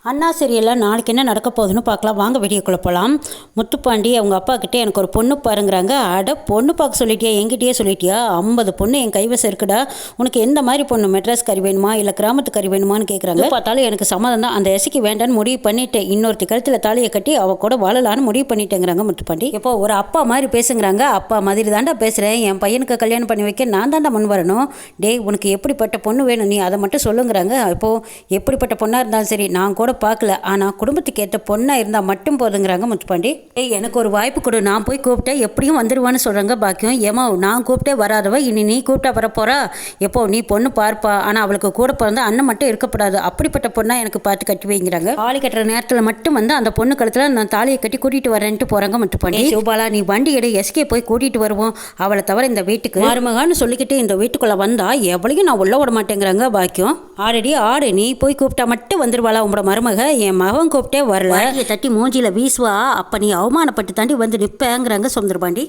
அண்ணா சீரியலில் நாளைக்கு என்ன நடக்க போகுதுன்னு பார்க்கலாம். வாங்க வீடியோக்குள்ளே போகலாம். முத்துப்பாண்டி அவங்க அப்பா கிட்டே எனக்கு ஒரு பொண்ணு பாருங்கிறாங்க. அட பொண்ணு பார்க்க சொல்லிட்டியா, என்கிட்டயே சொல்லிட்டியா? 50 பொண்ணு என் கைவசம் இருக்குடா. உனக்கு எந்த மாதிரி பொண்ணு, மெட்ராஸ் கறி வேணுமா இல்லை கிராமத்து கறி வேணுமான்னு கேட்குறாங்க. பார்த்தாலும் எனக்கு சம்மதம் தான். அந்த எசிக்கு வேண்டான்னு முடிவு பண்ணிட்டு இன்னொருத்தி கழுத்தில் தாலியை கட்டி அவ கூட வாழலான்னு முடிவு பண்ணிட்டேங்கிறாங்க முத்துப்பாண்டி. இப்போ ஒரு அப்பா மாதிரி பேசுங்கிறாங்க. அப்பா மாதிரி தாண்டா பேசுகிறேன். என் பையனுக்கு கல்யாணம் பண்ணி வைக்க நான் தாண்டா முன் வரணும். டேய், உனக்கு எப்படிப்பட்ட பொண்ணு வேணும், நீ அதை மட்டும் சொல்லுங்கிறாங்க. இப்போது எப்படிப்பட்ட பொண்ணாக இருந்தாலும் சரி, நான் கூட பார்க்கல, ஆனால் குடும்பத்துக்கு ஏற்ற பொண்ணாக இருந்தால் மட்டும் போதுங்கிறாங்க முத்துப்பாண்டி. எனக்கு ஒரு வாய்ப்பு கொடு, நான் போய் கூப்பிட்டேன் எப்படியும் வந்துடுவான்னு சொல்கிறாங்க பாக்கியம். ஏமா நான் கூப்பிட்டே வராதவ இனி நீ கூப்பிட்டா வரப்போறா? எப்போ நீ பொண்ணு பார்ப்பா, ஆனால் அவளுக்கு கூட பிறந்த அண்ணன் மட்டும் இருக்கப்படாது. அப்படிப்பட்ட பொண்ணாக எனக்கு பார்த்து கட்டி வைங்கிறாங்க. தாலி கட்டுற நேரத்தில் மட்டும் வந்து அந்த பொண்ணு கழுத்தில் நான் தாலியை கட்டி கூட்டிகிட்டு வரேன்ட்டு போகிறாங்க முத்துப்பாண்டி. சிவபாலா, நீ வண்டி எடு, எஸ்கே போய் கூட்டிகிட்டு வருவோம். அவளை தவிர இந்த வீட்டுக்கு மருமகான்னு சொல்லிக்கிட்டு இந்த வீட்டுக்குள்ளே வந்தால் எவ்வளையும் நான் உள்ள விட மாட்டேங்கிறாங்க பாக்கியம். ஆல்ரெடி ஆடு, நீ போய் கூப்பிட்டா மட்டும் வந்துருவாளா உங்களோட மருமக? என் மகன் கூப்பிட்டே வரல, தட்டி மூஞ்சியில் வீசுவா. அப்போ நீ அவமானப்பட்டு தாண்டி வந்து நிற்பேங்கிறாங்க சுந்தரபாண்டி.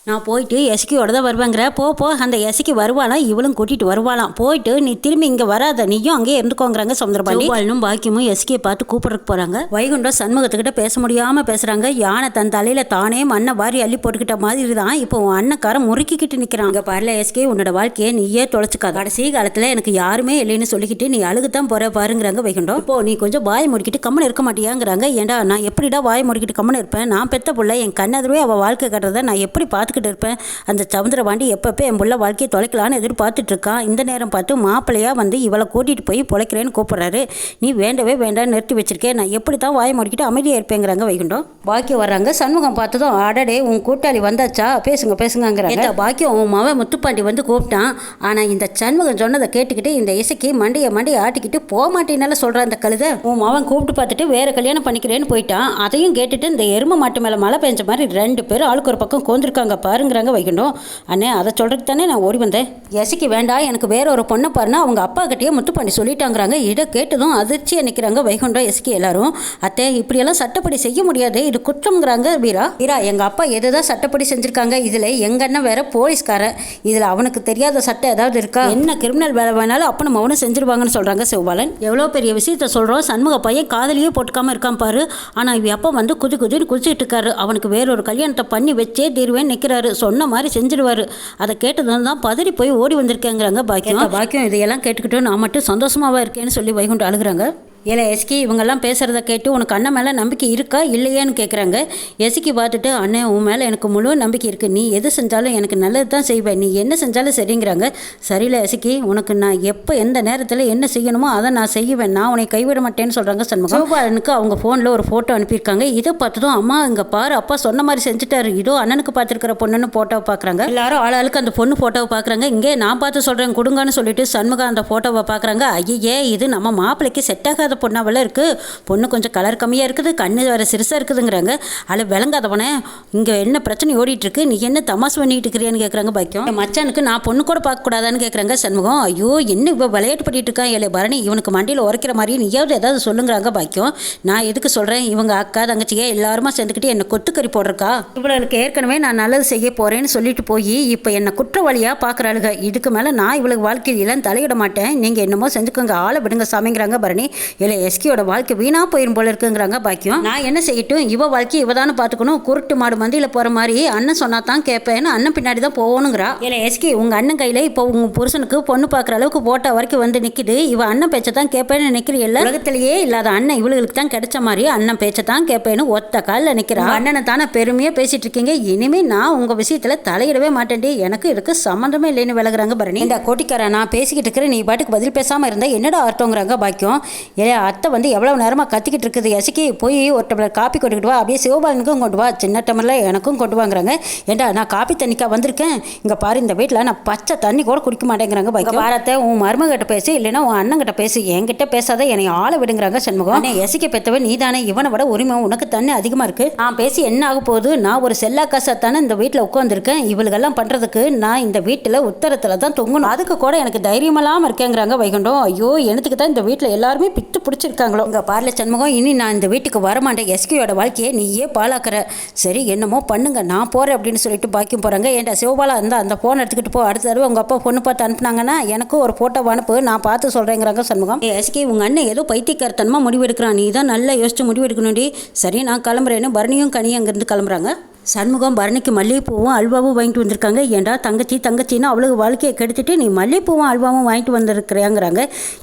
நான் போயிட்டு எஸ்கியோட தான் வருவேங்கிற. போ அந்த எஸ்கி வருவாளாம், இவளும் கூட்டிகிட்டு வருவாளாம். போயிட்டு நீ திரும்பி இங்கே வராத, நீயும் அங்கேயே இருந்துக்கோங்கிறாங்க சுந்தரபாண்டி. பாக்கியமும் எஸ்கியை பார்த்து கூப்பிட்றதுக்கு போகிறாங்க. வைகுண்டம் சண்முகத்துக்கிட்ட பேச முடியாமல் பேசுகிறாங்க. யானை தன் தலையில் தானே மண்ணை வாரி அள்ளி போட்டுக்கிட்ட மாதிரி தான் இப்போ உன் அண்ணக்காரன் முறுக்கிக்கிட்டு நிற்கிறாங்க. பாருல எஸ்கே, உன்னோட வாழ்க்கையை நீயே தொலைச்சிக்காத. கடைசி காலத்தில் எனக்கு யாருமே இல்லைன்னு சொல்லிக்கிட்டு நீ அழுகுத்தான் போகிற பாருங்கிறாங்க வைகுண்டம். இப்போ நீ கொஞ்சம் வாய் முடிக்கிட்டு கம்மன் இருக்க மாட்டியாங்கிறாங்க. ஏண்டா நான் எப்படிடா வாய் முடிக்கிட்டு கம்மன் இருப்பேன்? நான் பெத்த புள்ள, என் கண்ணதுவே அவள் வாழ்க்கை கட்டுறதை நான் எப்படி பார்த்துக்கிட்டு இருப்பேன்? அந்த சமுத்திரபாண்டி எப்பப்போ என் புள்ள வாழ்க்கையை தொலைக்கலான்னு எதிர்பார்த்துட்டு இருக்கான். இந்த நேரம் பார்த்து மாப்பிள்ளையா வந்து இவளை கூட்டிகிட்டு போய் பொழைக்கிறேன்னு கூப்பிட்றாரு. நீ வேண்டவே வேண்டாம் நிறுத்தி வச்சிருக்கேன், நான் எப்படி தான் வாய் முடிக்கிட்டு அமைதியாக இருப்பேங்கிறாங்க வைகுண்டம். பாக்கியம் வர்றாங்க. சண்முகம் பார்த்ததும், அடடே உன் கூட்டாளி வந்தாச்சா, பேசுங்கிறாங்க. பாக்கியம் உன் மவன் முத்துப்பாண்டி வந்து கூப்பிட்டான். ஆனால் இந்த சண்முகம் சொன்னதை கேட்டுக்கிட்டு இந்த இசைக்கு மண்டையை ஆட்டிக்கிட்டு போக மாட்டேனால சொல்கிறான் அந்த கழுதை. உன் மவன் கூப்பிட்டு பார்த்துட்டு வேற கல்யாணம் பண்ணிக்கிறேன்னு போயிட்டான். அதையும் கேட்டுட்டு இந்த எரும மாட்டு மேலே மழை பெஞ்ச மாதிரி 2 பேரும் ஆளுக்கு ஒரு பக்கம் கோந்திருக்காங்க பாருங்கிறாங்க வைகுண்டம். அண்ணே, அதை சொல்கிறதுக்கு தானே நான் ஓடி வந்தேன். எசைக்கு வேண்டாம், எனக்கு வேற ஒரு பொண்ணை பாருன்னா அவங்க அப்பா கிட்டேயே முத்துப்பாண்டி சொல்லிட்டாங்கிறாங்க. இதை கேட்டதும் அதிர்ச்சியாக நிற்கிறாங்க வைகுண்டம் எஸ்கி எல்லாரும். அத்தை, இப்படியெல்லாம் சட்டப்படி செய்ய முடியாது, இது குற்றம்ங்கிறாங்க வீரா. எங்கள் அப்பா எதுதான் சட்டப்படி செஞ்சுருக்காங்க, இதில் எங்கள் அண்ணன் வேற போலீஸ்காரன், இதில் அவனுக்கு தெரியாத சட்டம் ஏதாவது இருக்கா? என்ன கிரிமினல் வேலை வேணாலும் அப்போ நம்ம அவனு செஞ்சுருவாங்கன்னு சொல்கிறாங்க சிவபாலன். எவ்வளோ பெரிய விஷயத்த சொல்கிறோம். சண்முக பையன் காதலியே போட்டுக்காமல் இருக்கான் பாரு. ஆனால் இவ அப்பா வந்து குதின்னு குதிச்சுட்டு இருக்காரு. அவனுக்கு வேறொரு கல்யாணத்தை பண்ணி வச்சே தீர்வேன்னு நிற்கிறாரு. சொன்ன மாதிரி செஞ்சிடுவாரு. அதை கேட்டதும் தான் பதறி போய் ஓடி வந்திருக்கேங்கிறாங்க பாக்கியம். இதையெல்லாம் கேட்டுக்கிட்டு நான் மட்டும் சந்தோஷமாவா இருக்கேன்னு சொல்லி வைகுண்டம் அழுகுறாங்க. ஏல எஸ்கி, இவங்கெல்லாம் பேசுகிறத கேட்டு உனக்கு அண்ணன் மேலே நம்பிக்கை இருக்கா இல்லையான்னு கேட்குறாங்க. எஸ்கி பார்த்துட்டு, அண்ணன் உன் மேலே எனக்கு முழு நம்பிக்கை இருக்குது, நீ எது செஞ்சாலும் எனக்கு நல்லது தான் செய்வேன், நீ என்ன செஞ்சாலும் சரிங்கிறாங்க. சரியில்லை எஸ்கி, உனக்கு நான் எப்போ எந்த நேரத்தில் என்ன செய்யணுமோ அதை நான் செய்வேன், நான் உன்னை கைவிட மாட்டேன்னு சொல்கிறாங்க சண்முகம். சிவபாலனுக்கு அவங்க ஃபோனில் ஒரு ஃபோட்டோ அனுப்பியிருக்காங்க. இதை பார்த்ததும், அம்மா இங்கே பாரு, அப்பா சொன்ன மாதிரி செஞ்சுட்டாரு, இதோ அண்ணனுக்கு பார்த்துருக்கிற பொண்ணுன்னு ஃபோட்டோவை பார்க்குறாங்க. எல்லாரும் ஆளாளுக்கு அந்த பொண்ணு ஃபோட்டோவை பார்க்குறாங்க. இங்கே நான் பார்த்து சொல்கிறேன் கொடுங்கன்னு சொல்லிட்டு சண்முகம் அந்த ஃபோட்டோவை பார்க்குறாங்க. ஐயே, இது நம்ம மாப்பிள்ளைக்கு செட் ஆகாத பொண்ணாவெல்லாம் இருக்குது, பொண்ணு கொஞ்சம் கலர் கம்மியாக இருக்குது, கண்ணு வேறு சிறுசாக இருக்குதுங்கிறாங்க. அதில் விளங்காதவனே, இங்கே என்ன பிரச்சனை ஓடிட்டுருக்கு, நீ என்ன தமாசு பண்ணிட்டு இருக்கிறியான்னு கேட்குறாங்க பாக்கியம். மச்சானுக்கு நான் பொண்ணு கூட பார்க்கக்கூடாதான்னு கேட்குறாங்க சண்முகம். ஐயோ, என்ன இப்போ விளையாட்டு பண்ணிட்டு இருக்கான் ஏழை பரணி, இவனுக்கு மண்டியில் உரைக்கிற மாதிரி நீயாவது ஏதாவது சொல்லுங்கிறாங்க பாக்கியம். நான் எதுக்கு சொல்கிறேன், இவங்க அக்கா தங்கச்சியே எல்லாருமா சேர்ந்துக்கிட்டு என்னை கொத்துக்கறி போடுறக்கா, இவளுக்கு ஏற்கனவே நான் நல்லது செய்ய போகிறேன்னு சொல்லிட்டு போய் இப்போ என்னை குற்றவாளியாக பார்க்குறாளுங்க. இதுக்கு மேலே நான் இவளுக்கு வாழ்க்கையிலாம் தலையிட மாட்டேன், நீங்கள் என்னமோ செஞ்சுக்கோங்க, ஆளை விடுங்க சாமிங்கிறாங்க பரணி. இல்லை எஸ்கியோட வாழ்க்கை வீணா போயிரும் போல இருக்குங்கிறாங்க பாக்கியம். நான் என்ன செய்யட்டும், இவ வாழ்க்கை இவ தானே பார்த்துக்கணும், குருட்டு மாடு மந்தியில் போகிற மாதிரி அண்ணன் சொன்னா தான் கேட்பேன்னு அண்ணன் பின்னாடி தான் போகணுங்கிறா. இல்லை எஸ்கி, உங்கள் அண்ணன் கையில் இப்போ உங்கள் புருஷனுக்கு பொண்ணு பார்க்குற அளவுக்கு போட்டா வரைக்கும் வந்து நிற்கிது, இவ அண்ணன் பேச்சை தான் கேட்பேன்னு நிற்கிறீல்ல, உலகத்திலேயே இல்லாத அண்ணன் இவளுக்கு தான் கிடைச்ச மாதிரி அண்ணன் பேச்சை தான் கேட்பேன்னு ஒத்த காலில் நிற்கிறா. அண்ணனை தானே பெருமையாக பேசிட்டு இருக்கீங்க, இனிமேல் நான் உங்கள் விஷயத்தில் தலையிடவே மாட்டேன்டி, எனக்கு இதுக்கு சம்மந்தமே இல்லைன்னு விலகுறாங்க பரணி. இந்த கோட்டிக்கார நான் பேசிக்கிட்டு இருக்கிறேன், நீ பாட்டுக்கு பதில் பேசாமல் இருந்தால் என்னடா அர்த்தங்கிறாங்க பாக்கியம். ஏ அத்தை வந்து எவ்வளோ நேரமாக கத்திக்கிட்டு இருக்குது, எசைக்கு போய் ஒரு டம்ளர் காப்பி கொண்டுக்கிட்டு வா, அப்படியே சிவபாலனுக்கும் கொண்டு வா, சின்ன டம்ளரில் எனக்கும் கொண்டு வாங்குறாங்க. ஏண்டா நான் காப்பி தண்ணிக்கா வந்திருக்கேன், இங்கே பாரு இந்த வீட்டில் நான் பச்சை தண்ணி கூட குடிக்க மாட்டேங்கிறாங்க. பாரத்தை உன் மருமகிட்ட பேசு, இல்லைன்னா உன் அண்ணங்கிட்ட பேசு, என்கிட்ட பேசாத, என்னை ஆளை விடுங்கிறாங்க சண்முகம். எசைக்க பெற்றவன் நீ தானே, இவனை விட உரிமை உனக்கு தண்ணி அதிகமாக இருக்குது, நான் பேசி என்ன ஆக போகுது, நான் ஒரு செல்லா காசாத்தானே இந்த வீட்டில் உட்காந்துருக்கேன், இவளுகெல்லாம் பண்ணுறதுக்கு நான் இந்த வீட்டில் உத்தரத்தில் தான் தொங்கணும், அதுக்கு கூட எனக்கு தைரியமெல்லாம் இருக்கேங்கிறாங்க வைகுண்டம். ஐயோ, எனக்கு தான் இந்த வீட்டில் எல்லாருமே பித்து இழுத்து பிடிச்சிருக்காங்களோ. இங்கே பாரல சண்முகம், இனி நான் இந்த வீட்டுக்கு வரமாட்டேன். எஸ்கியோட வாழ்க்கையை நீயே பாலாக்குற. சரி என்னமோ பண்ணுங்க, நான் போகிறேன் அப்படின்னு சொல்லிட்டு பாக்கியம் போகிறாங்க. ஏன்டா சிவபாலா இருந்தால் அந்த ஃபோன் எடுத்துக்கிட்டு போ, அடுத்த தடவை உங்கள் அப்பா பொண்ணு பார்த்து அனுப்புனாங்கன்னா எனக்கும் ஒரு ஃபோட்டோ அனுப்பு, நான் பார்த்து சொல்கிறேங்கிறாங்க சண்முகம். எஸ்கே உங்கள் அண்ணன் ஏதோ பைத்தியக்காரத்தனமாக முடிவெடுக்கிறான், நீ தான் நல்லா யோசிச்சு முடிவெடுக்கணும்டி. சரி நான் கிளம்புறேன்னு பரணியும் கனியும் அங்கேருந்து கிளம்புறாங்க. சண்முகம் பரணிக்கு மல்லிகைப்பூவும் அல்வாவும் வாங்கிட்டு வந்திருக்காங்க. ஏன்டா தங்கச்சின்னு அவளுக்கு வாழ்க்கையை கெடுத்துட்டு நீ மல்லிகைப்பூவும் அல்வாவும் வாங்கிட்டு வந்திருக்கிறியாங்கிறாங்க.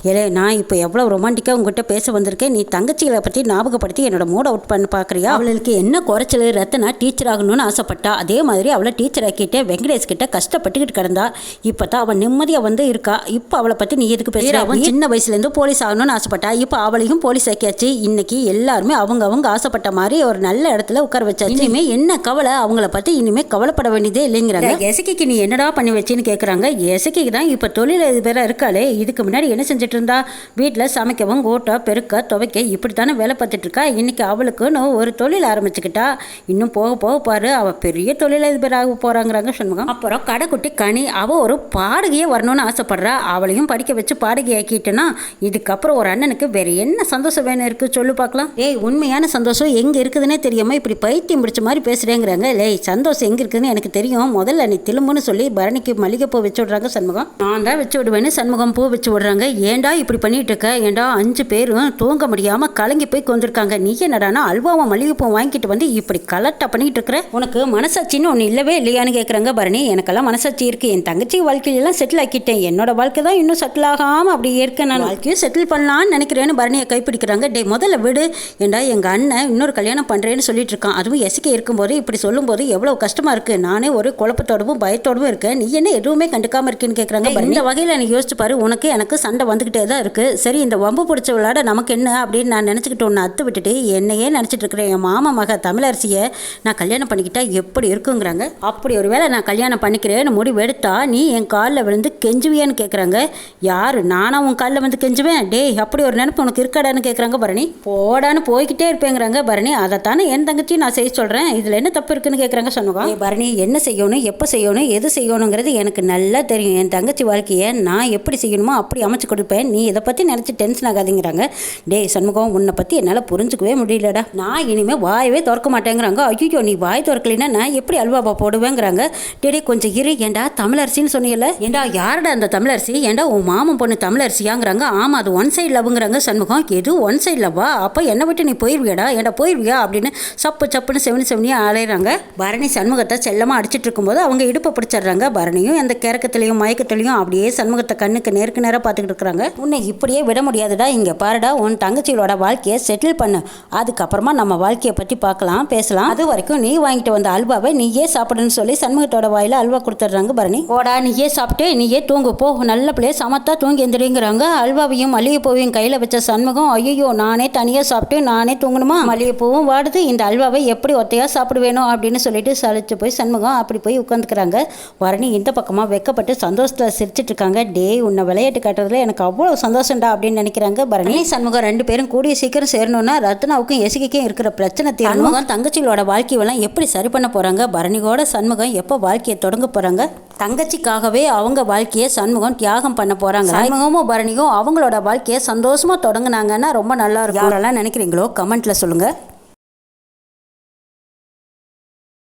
ஏலே நான் இப்போ எவ்வளோ ரொமான்டிக்காக உங்ககிட்ட பேச வந்திருக்கேன், நீ தங்கச்சிகளை பற்றி ஞாபகப்படுத்தி என்னோட மூட் அவுட் பண்ண பார்க்குறியா? அவளுக்கு என்ன குறைச்சல்? ரத்தனா டீச்சர் ஆகணும்னு ஆசைப்பட்டா, அதே மாதிரி அவளை டீச்சர் ஆக்கிட்டே வெங்கடேஷ் கிட்ட கஷ்டப்பட்டுக்கிட்டு கிடந்தா. இப்போ தான் அவள் நிம்மதியாக வந்து இருக்கா. இப்போ அவளை பற்றி நீ எதுக்கு பேசுகிற? அவன் சின்ன வயசுலேருந்து போலீஸ் ஆகணும்னு ஆசைப்பட்டா, இப்போ அவளையும் போலீஸ் ஆக்கியாச்சு. இன்னைக்கு எல்லாருமே அவங்க ஆசைப்பட்ட மாதிரி ஒரு நல்ல இடத்துல உட்கார வச்சாச்சு. இனிமேல் என்ன கவலை? அவங்கள பற்றி இனிமேல் கவலைப்பட வேண்டியதே இல்லைங்கிறாங்க. எசக்கிக்கு நீ என்னடா பண்ணி வச்சுன்னு கேட்குறாங்க. எசக்கிக்கு தான் இப்போ தொழிலதிபராக இருக்காளே, இதுக்கு முன்னாடி என்ன செஞ்சுட்டு இருந்தா? வீட்டில் சமைக்கவும் ஓட்ட பெருக்க துவைக்க இப்படித்தானே வேலை பார்த்துட்டு இருக்கா. இன்னைக்கு அவளுக்குன்னு ஒரு தொழில் ஆரம்பிச்சுக்கிட்டா. இன்னும் போக போக பாரு அவள் பெரிய தொழிலதிபராக போகிறாங்கிறாங்க சண்முகம். அப்புறம் கடைக்குட்டி கனி, அவள் ஒரு பாடகையே வரணும்னு ஆசைப்படுறா. அவளையும் படிக்க வச்சு பாடகை ஆக்கிட்டேன்னா இதுக்கப்புறம் ஒரு அண்ணனுக்கு வேற என்ன சந்தோஷம் வேணும் இருக்குது சொல்லு பார்க்கலாம். ஏய் உண்மையான சந்தோஷம் எங்கே இருக்குதுன்னே தெரியாமல் இப்படி பைத்தியம் பிடிச்ச மாதிரி பேசுகிறேங்கிறாங்க. லேய் சந்தோஷம் எங்கே இருக்குதுன்னு எனக்கு தெரியும், முதல்ல நீ திரும்புன்னு சொல்லி பரணிக்கு மல்லிகைப்பூ வச்சு விட்றாங்க சண்முகம். நான் தான் வச்சு விடுவேன்னு சண்முகம் பூ வச்சு விடுறாங்க. ஏண்டா இப்படி பண்ணிட்டு இருக்க? ஏண்டா 5 பேரும் தூங்க முடியாமல் கலங்கி போய் கொண்டிருக்காங்க. நீ என்னடானா அல்வாவும் மல்லிகைப்பூ வாங்கிட்டு வந்து இப்படி கலட்டா பண்ணிட்டு இருக்கிற? உனக்கு மனசாட்சின்னு ஒன்று இல்லவே இல்லையான்னு கேட்குறாங்க பரணி. எனக்கெல்லாம் மனசாட்சி இருக்குது. என் தங்கச்சி வாழ்க்கையிலாம் செட்டில் ஆக்கிட்டேன். என்னோட வாழ்க்கை தான் இன்னும் செட்டில் ஆகாமல் அப்படி இருக்கேன். நான் வாழ்க்கையும் செட்டில் பண்ணலான்னு நினைக்கிறேன்னு பரணியை கைப்பிடிக்கிறாங்க. டே முதல்ல விடு. ஏண்டா எங்கள் அண்ணன் இன்னொரு கல்யாணம் பண்ணுறேன்னு சொல்லிட்டு இருக்கான். அதுவும் எசிக்க இருக்கும்போது இப்படி சொல்லும்போது எவ்வளோ கஷ்டமாக இருக்குது. நானே ஒரு குழப்பத்தோடவும் பயத்தோடவும் இருக்கேன். நீ என்ன எதுவுமே கண்டுக்காமல் இருக்கேன்னு கேட்குறாங்க. இந்த வகையில் நீ யோசிச்சு பாரு, உனக்கு எனக்கு சண்டை வந்துக்கிட்டே தான் இருக்குது. சரி இந்த வம்பு பிடிச்ச விளையாட நமக்கு என்ன அப்படின்னு நான் நினச்சிக்கிட்டு ஒன்று அத்து விட்டுட்டு என்னையே நினச்சிட்டு இருக்கிறேன். என் மாமா மக தமிழரசியை நான் கல்யாணம் பண்ணிக்கிட்டா எப்படி இருக்குங்கிறாங்க. அப்படி ஒரு வேளை நான் கல்யாணம் பண்ணிக்கிறேன்னு முடிவு எடுத்தா நீ என் காலில் விழுந்து கெஞ்சுவியான்னு கேட்குறாங்க. யார்? நானா உன் காலில் வந்து கெஞ்சுவேன்? டே அப்படி ஒரு நினைப்பு உனக்கு இருக்காடான்னு கேட்குறாங்க பரணி. போடான்னு போய்கிட்டே இருப்பேங்கிறாங்க பரணி. அதைத்தானே என் தங்கச்சி நான் செய்ய சொல்கிறேன், இதில் என்ன தப்பு இருக்குன்னு கேட்குறாங்க சண்முகம். பரணி என்ன செய்யணும், எப்போ செய்யணும், எது செய்யணுங்கிறது எனக்கு நல்லா தெரியும். என் தங்கச்சி வாழ்க்கையை நான் எப்படி செய்யணுமோ அப்படி அமைச்சு கொடுப்பேன். நீ இதை பற்றி நினச்சி டென்ஷன் ஆகாதீங்கிறாங்க. டே சண்முகம் உன்னை பற்றி என்னால் புரிஞ்சுக்கவே முடியலடா. நான் இனிமேல் வாயவே திறக்க மாட்டேங்கிறாங்க. ஐயோ நீ வாய் திறக்கலைன்னா நான் எப்படி அல்வாபா போடுவேங்கிறாங்க. டேடே கொஞ்சம் இரு. ஏண்டா தமிழரசின்னு சொன்னீங்கல்ல, ஏண்டா யாரடா அந்த தமிழரசி? ஏண்டா உன் மாமன் பொண்ணு தமிழரசியாங்கிறாங்க. ஆமாம் அது ஒன் சைடு லவ்ங்கிறாங்க சண்முகம். எது ஒன் சைடு லவ்வா? அப்போ என்னை விட்டு நீ போயிருவியாடா? ஏண்டா போயிருவியா அப்படின்னு சப்புன்னு செவனியாக அலையிறாங்க. பரணி சண்முகத்தை செல்லமாக அடிச்சிட்டு இருக்கும்போது அவங்க இடுப்பை பிடிச்சிடுறாங்க. பரணியும் அந்த கிறக்கத்துலையும் மயக்கத்துலையும் அப்படியே சண்முகத்தை கண்ணுக்கு நேருக்கு நேராக பார்த்துக்கிட்டு இருக்கிறாங்க. உன்னை இப்படியே விட முடியாதுடா. இங்கே பாருடா, உன் தங்கச்சிகளோட வாழ்க்கையை செட்டில் பண்ணு. அதுக்கப்புறமா நம்ம வாழ்க்கையை பற்றி பார்க்கலாம், பேசலாம். அது வரைக்கும் நீ வாங்கிட்டு வந்த அல்வாவை நீயே சாப்பிடுன்னு சொல்லி சண்முகத்தோட வாயில அல்வா கொடுத்துட்றாங்க பரணி. ஓடா நீயே சாப்பிட்டு நீயே தூங்கு போ, நல்ல பிள்ளைய சமத்தா தூங்கி எந்திரிங்கிறாங்க. அல்வாவையும் மல்லிகைப்பூவையும் கையில் வச்ச சண்முகம், ஐயோ நானே தனியாக சாப்பிட்டு நானே தூங்கணுமா? மல்லிகைப்பூவும் வாடுது, இந்த அல்வாவை எப்படி ஒத்தையாக சாப்பிடுவேணும் அப்படின்னு சொல்லிட்டு சலிச்சு போய் சண்முகம் அப்படி போய் உட்காந்துக்கிறாங்க. பரணி இந்த பக்கமாக வெக்கப்பட்டு சந்தோஷத்தில் சிரிச்சிட்டு இருக்காங்க. டே உன்னை விளையாட்டு காட்டுறதுல எனக்கு அவ்வளோ சந்தோஷம்டா அப்படின்னு நினைக்கிறாங்க பரணி. சண்முகம் 2 பேரும் கூடிய சீக்கிரம் சேரணும்னா ரத்னாவுக்கும் எசிக்கும் இருக்கிற பிரச்சனை தீரணும். தங்கச்சிகளோட வாழ்க்கையெல்லாம் எப்படி சரி பண்ண போகிறாங்க? பரணியோட சண்முகம் எப்போ வாழ்க்கையை தொடங்க போகிறாங்க? தங்கச்சிக்காகவே அவங்க வாழ்க்கையை சண்முகம் தியாகம் பண்ண போகிறாங்க. சண்முகமும் பரணியும் அவங்களோட வாழ்க்கையை சந்தோஷமாக தொடங்கினாங்கன்னா ரொம்ப நல்லா இருக்கும். யாரெல்லாம் நினைக்கிறீங்களோ கமெண்ட்டில் சொல்லுங்கள்.